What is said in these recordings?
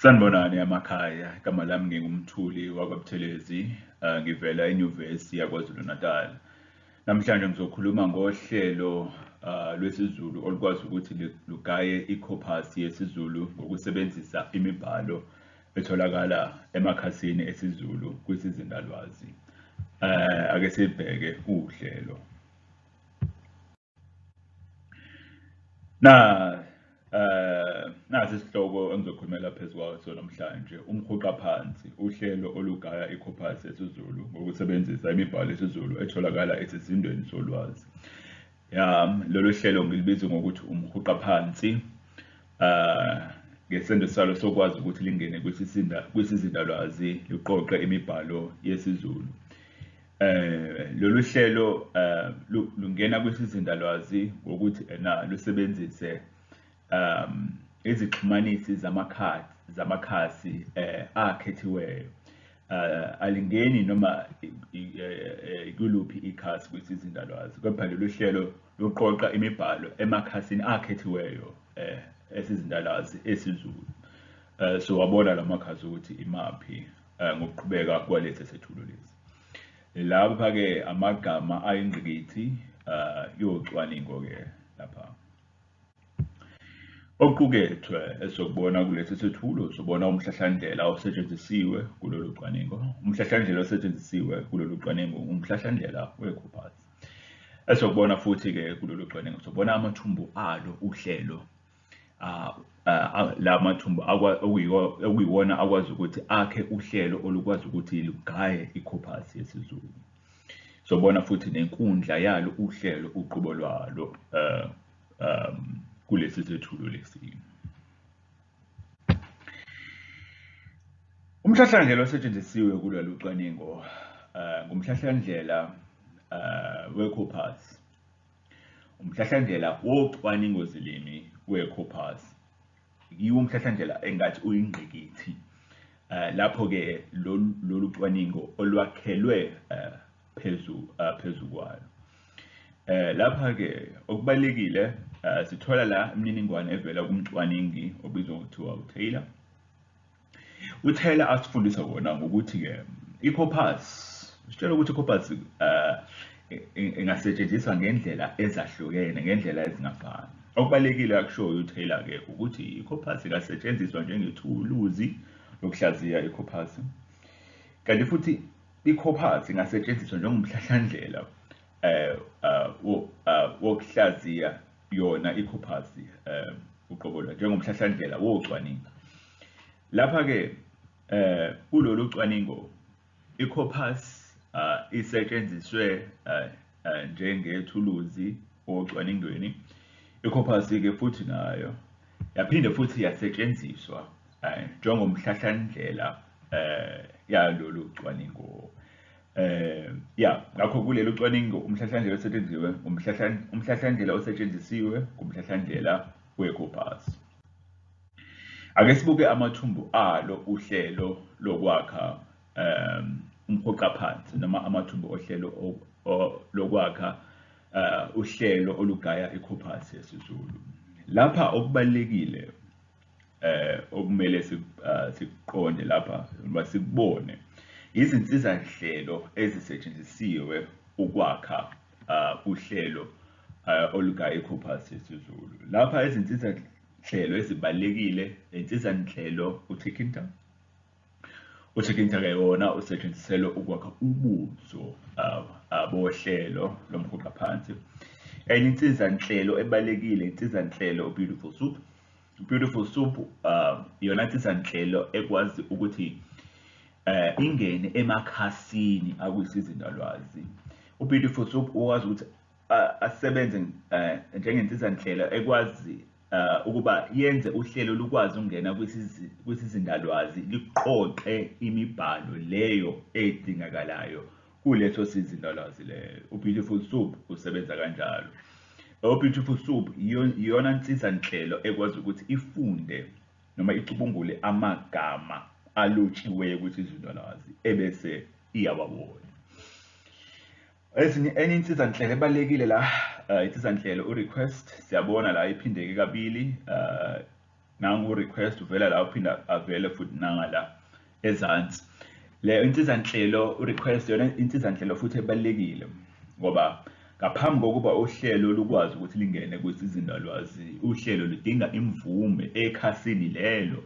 Sanibonani emakhaya, igama lami ngingumthuli wakwaButhelezi, ngivela eNyuvesi yaKwaZulu Natal. Namhlanje ngizokhuluma ngohlelo lwesiZulu olukwazi ukuthi lugaye i-corpus yesiZulu ngokusebenzisa imibhalo etholakala emakhasini esiZulu kwisizindalwazi. Ake sibheke uhlelo. Nasi isihloko engizokhulumela phezu kwaso namhlanje, umhuqa phansi, uhlelo olugaya i-corpus yesiZulu ngokusebenzisa imibhalo yesiZulu etholakala esizindeni solwazi. Lolu hlelo ngilibiza ngokuthi umhuqa phansi, ngesendo salo sokwazi ukuthi lingene kwisizindalwazi luqoqe imibhalo yesiZulu. Lolu hlelo lungena kwisizindalwazi ngokuthi lusebenzise izixhumanisi zamakhasi akhethiweyo. Alingeni noma kuluphi ikhasi kwisizindalwazi, kepha lolu hlelo luqoqa imibhalo emakhasini akhethiweyo esizindalwazi esiZulu. So wabona lamakhasi ukuthi imaphi ngokuqhubeka kwalesi sethulo lesi. Lapha-ke amagama ayingqikithi yocwaningo-ke lapha. Okuqukethwe esokubona kulesi sethulo, sobona umhlahlandlela osetshenzisiwe kulolu cwaningo. Umhlahlandlela osetshenzisiwe kulolu cwaningo umhlahlandlela we-corpus. Esokubona futhi-ke kulolu cwaningo sobona amathumbu alo uhlelo. La mathumbu okuyiwona akwazi ukuthi akhe uhlelo olukwazi ukuthi lugaye i-corpus yesiZulu. Sobona futhi nenkundla yalo uhlelo uqobo lwalo kulesi sethulo lesi. Umhlahlandlela osetshenzisiwe kulolu cwaningo ngumhlahlandlela we-corpus. Umhlahlandlela wocwaningo zilimi we-corpus. Yiwo umhlahlandlela engathi uyingqikithi. Lapho-ke lolu cwaningo olwakhelwe phezu kwalo. Lapha-ke okubalulekile sithola la imininingwane evela kumcwaningi obizwa ngokuthiwa uTaylor. uTaylor asifundisa wona ngokuthi-ke i-corpus, sitshela ukuthi i-corpus ingasetshenziswa ngendlela ezahlukene, ngendlela ezingafani. Okubalulekile akushoyo uTaylor-ke ukuthi i-corpus ingasetshenziswa njengethuluzi lokuhlaziya i-corpus. Kanti futhi i-corpus ingasetshenziswa njengomhlahlandlela wokuhlaziya yona i-corpus uqobo lwayo njengomhlahlandlela wocwaningo. Lapha-ke kulolu cwaningo i-corpus isetshenziswe njengethuluzi ocwaningweni. I-corpus-ke futhi nayo yaphinde futhi yasetshenziswa njengomhlahlandlela yalolu cwaningo. Ngakho kulelo cwaningo umhlahlandlela osetshenzisiwe umhlahlandlela osetshenzisiwe kumhlahlandlela we-corpus. Ake sibuke amathumbu alo uhlelo lokwakha umhuqa phansi noma amathumbu ohlelo lokwakha uhlelo olugaya i-corpus yesiZulu. Lapha okubalulekile okumele sikuqonde lapha noma sikubone izinsizahlelo ezisetshenzisiwe ukwakha uhlelo olugaya i-corpus yesiZulu. Lapha izinsizahlelo ezibalulekile, insizanhlelo uTikinta. uTikinta-ke wona usetshenziselwa ukwakha ubuso bohlelo lomhuqa phansi. Enye insizanhlelo ebalulekile, insizanhlelo Beautiful Soup. Beautiful Soup iyona insizanhlelo ekwazi ukuthi ingene emakhasini akwisizindalwazi. uBeautiful Soup ukwazi ukuthi asebenze njengensizanhlelo ekwazi ukuba yenze uhlelo lukwazi ukungena kwisizindalwazi liqoqe imibhalo leyo edingakalayo kuleso sizindalwazi leyo. uBeautiful Soup usebenza kanjalo. uBeautiful Soup iyona insizanhlelo ekwazi ukuthi ifunde noma icubungule amagama alotshiweyo kwisizindalwazi ebese iyawabona. Enye insizanhlelo ebalulekile la insizanhlelo uRequest, siyabona la iphindeke kabili nangu request uvela la uphinda avele futhi nangala ezansi. Le insizanhlelo request yona insizanhlelo futhi ebalekile ngoba ngaphambi kokuba uhlelo lukwazi ukuthi lingene kwisizindalwazi, uhlelo ludinga imvume ekhasini lelo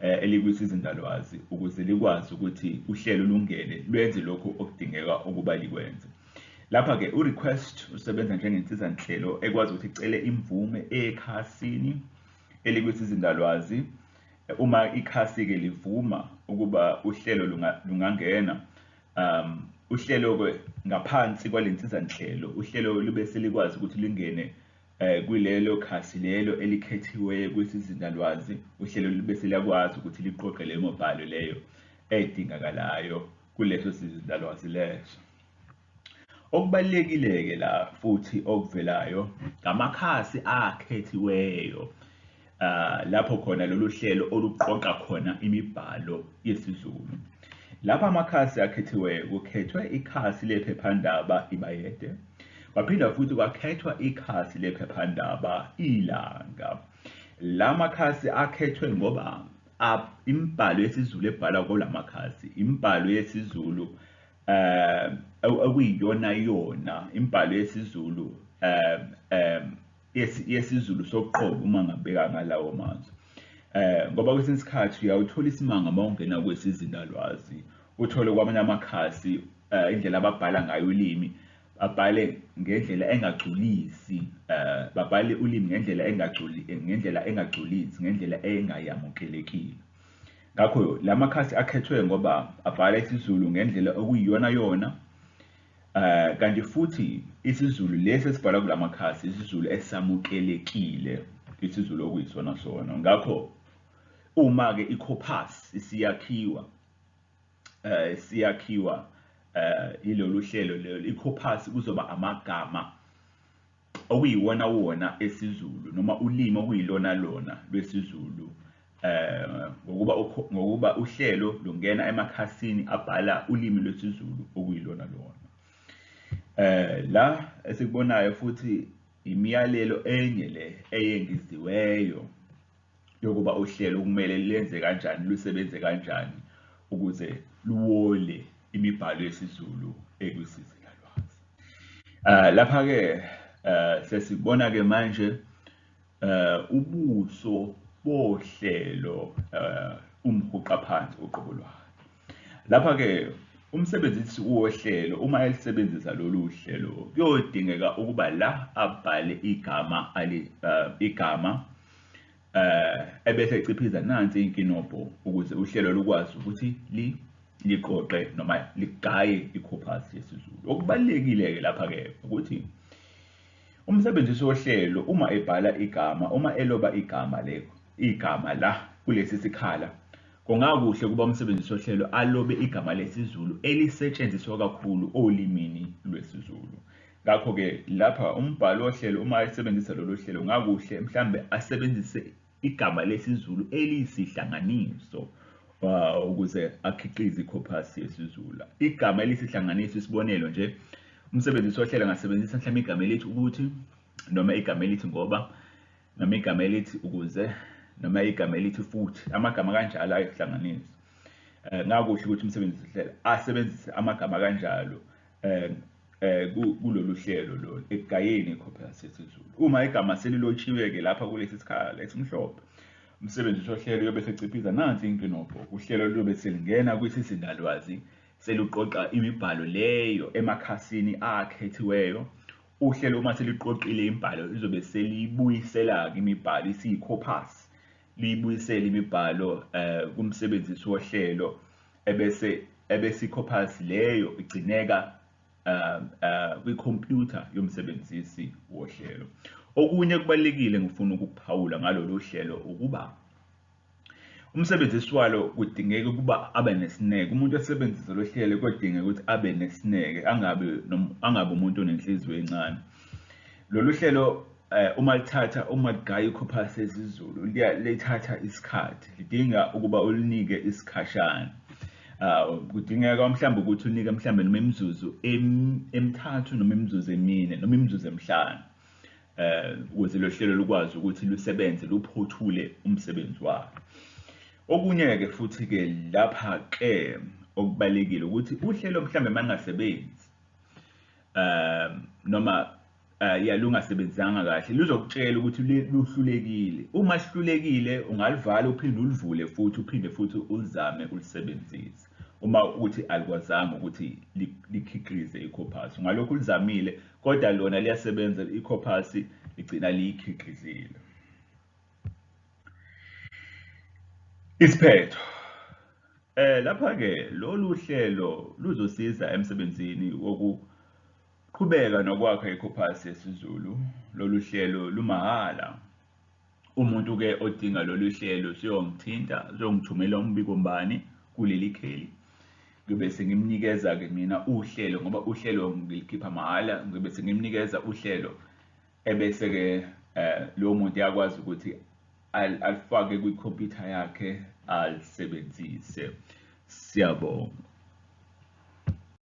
elikwizindalwazi ukuze likwazi ukuthi uhlelo lungene lwenze lokho okudingeka ukuba likwenze. Lapha ke urequest usebenza njengensizanhlelo ekwazi ukuthi icele imvume ekhasini elikwizindalwazi. Uma ikhasi ke livuma ukuba uhlelo lungangena, uhlelo ke ngaphansi kwalensizanhlelo uhlelo libe selikwazi ukuthi lingene kulelo khasi lelo elikhethiwe kwisizindalwazi. Uhlelo libe seliyakwazi ukuthi liqoqe leyo mibhalo leyo edingakalayo kuleso sizindalwazi leso. Okubalekile-ke la futhi okuvelayo ngamakhasi akhethiweyo, lapho khona lolu hlelo oluqoqa khona imibhalo yesiZulu. Lapha amakhasi akhethiweyo kukhethwe ikhasi lephephandaba Ibayede, kwaphinda futhi kwakhethwa ikhasi lephephandaba Ilanga. La makhasi akhethwe ngoba imibhalo yesiZulu ebhalwa kulamakhasi imibhalo yesiZulu okuyiyona yona imibhalo yesiZulu yesiZulu soqobo uma ngabeka ngalawo mazwi. Ngoba kwesinye isikhathi uyawuthola isimanga uma ungena kwesizindalwazi, uthole kwamanye amakhasi indlela ababhala ngayo ulimi babhale ngendlela engagculisi, babhale ulimi ngendlela engagculisi, ngendlela engayamukelekile. Ngakho la makhasi akhethwe ngoba abhala isiZulu ngendlela okuyiyona yona, kanti futhi isiZulu lesi esibhala kula makhasi isiZulu esamukelekile, isiZulu okuyisona sona. Ngakho uma ke icorpus siyakhiwa ilolu hlelo lelo, icorpus kuzoba amagama okuyiwona wona esiZulu noma ulimi okuyilona lona lwesiZulu, ngokuba uhlelo lungena emakhasini abhala ulimi lwesiZulu okuyilona lona. La esikubonayo futhi imiyalelo enye le eyengeziweyo yokuba uhlelo kumele lenze kanjani, lusebenze kanjani ukuze luwole imibhalo yesiZulu ekwisizindalwazi. Lapha ke sesibona ke manje ubuso bohlelo umhuqa phansi uqobo lwayo. Lapha ke umsebenzisi wohlelo uma elisebenzisa lolu hlelo kuyodingeka ukuba la abhale igama ebese eciphiza nansi inkinobho ukuze uhlelo lukwazi ukuthi liqoqe noma ligaye icorpus yesiZulu. Okubalekile-ke lapha-ke ukuthi umsebenzisi wohlelo uma ebhala igama, uma eloba igama la kulesi sikhala, kungakuhle kuba umsebenzisi wohlelo alobe igama lesiZulu elisetshenziswa kakhulu olimini lwesiZulu. Ngakho-ke lapha umbhalo wohlelo uma esebenzisa lolu hlelo ngakuhle mhlambe asebenzise igama lesiZulu eliyisihlanganiso ukuze akhiqize icorpus yesiZulu. Igama elisihlanganiso, isibonelo nje, umsebenzisi wohlelo angasebenzisa mhlawumbe igama elithi ukuthi, noma igama elithi ngoba, noma igama elithi ukuze, noma igama elithi futhi, amagama kanjalo ayihlanganisa. Ngakuhle ukuthi umsebenzisi wohlelo asebenzise amagama kanjalo kulolu hlelo lolu ekugayeni icorpus yesiZulu. Uma igama selilotshiwe-ke lapha kulesi sikhala esimhlophe, umsebenzisi wohlelo uyobe seciphiza nansi inkinobho, uhlelo luyobe selingena kwisizindalwazi seluqoqa imibhalo leyo emakhasini akhethiweyo. Uhlelo uma seliqoqile imibhalo lizobe selibuyisela imibhalo isiyicorpus, liyibuyisela imibhalo kumsebenzisi wohlelo ebese icorpus leyo igcineka kwikhompyutha yomsebenzisi wohlelo. Okunye kubalekile ngifuna ukukuphawula ngalolu hlelo ukuba umsebenzisi walo kudingeka ukuba abe nesineke. Umuntu osebenzisa lo hlelo kodingeka ukuthi abe nesineke, angabe umuntu onenhliziyo encane. Lolu hlelo uma ligaya icorpus yesiZulu lithatha isikhathi, lidinga ukuba ulinike isikhashana. Kudingeka mhlawumbe ukuthi unike mhlawumbe noma imizuzu emithathu noma imizuzu emine noma imizuzu emihlanu ukuze lo hlelo lukwazi ukuthi lusebenze luphothule umsebenzi walo. Okunye-ke futhi-ke lapha-ke okubalulekile ukuthi uhlelo mhlambe mangasebenzi noma lungasebenzanga kahle luzokutshela ukuthi luhlulekile. Uma sihlulekile ungalivala uphinde ulivule futhi uphinde futhi ulizame ulisebenzise. Uma ukuthi alikwazanga ukuthi likhiqize iCorpus, ngalokho ulizamile kodwa lona liyasebenza iCorpus igcina liyikhiqizile. Isiphetho. Lapha-ke lolu hlelo luzosiza emsebenzini wokuqhubeka nokwakha iCorpus yesiZulu. Lolu hlelo lumahhala. Umuntu-ke odinga lolu hlelo siyongithinta, siyongithumela umbikombani kuleli kheli. Ngibe sengimnikeza-ke mina uhlelo ngoba uhlelo ngilikhipha mahhala, ngibe sengimnikeza uhlelo ebese-ke lowo muntu yakwazi ukuthi alifake kwikhompyutha yakhe alisebenzise. Siyabonga.